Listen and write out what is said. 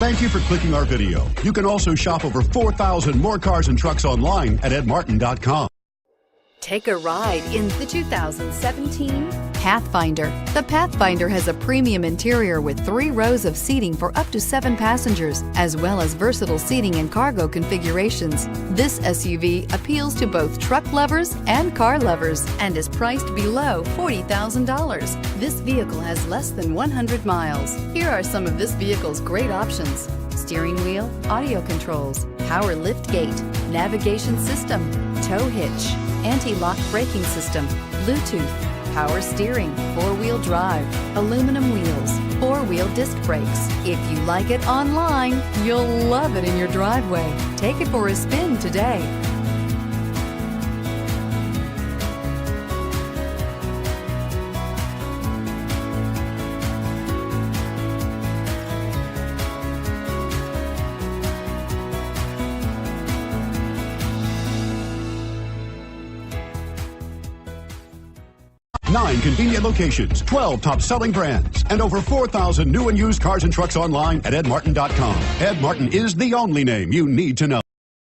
Thank you for clicking our video. You can also shop over 4,000 more cars and trucks online at edmartin.com. Take a ride in the 2017 Pathfinder. The Pathfinder has a premium interior with 3 rows of seating for up to 7 passengers, as well as versatile seating and cargo configurations. This SUV appeals to both truck lovers and car lovers and is priced below $40,000. This vehicle has less than 100 miles. Here are some of this vehicle's great options: steering wheel audio controls, power lift gate, navigation system, tow hitch, anti-lock braking system, Bluetooth, power steering, 4-wheel drive, aluminum wheels, 4-wheel disc brakes. If you like it online, you'll love it in your driveway. Take it for a spin today. Nine convenient locations, 12 top-selling brands, and over 4,000 new and used cars and trucks online at edmartin.com. Ed Martin is the only name you need to know.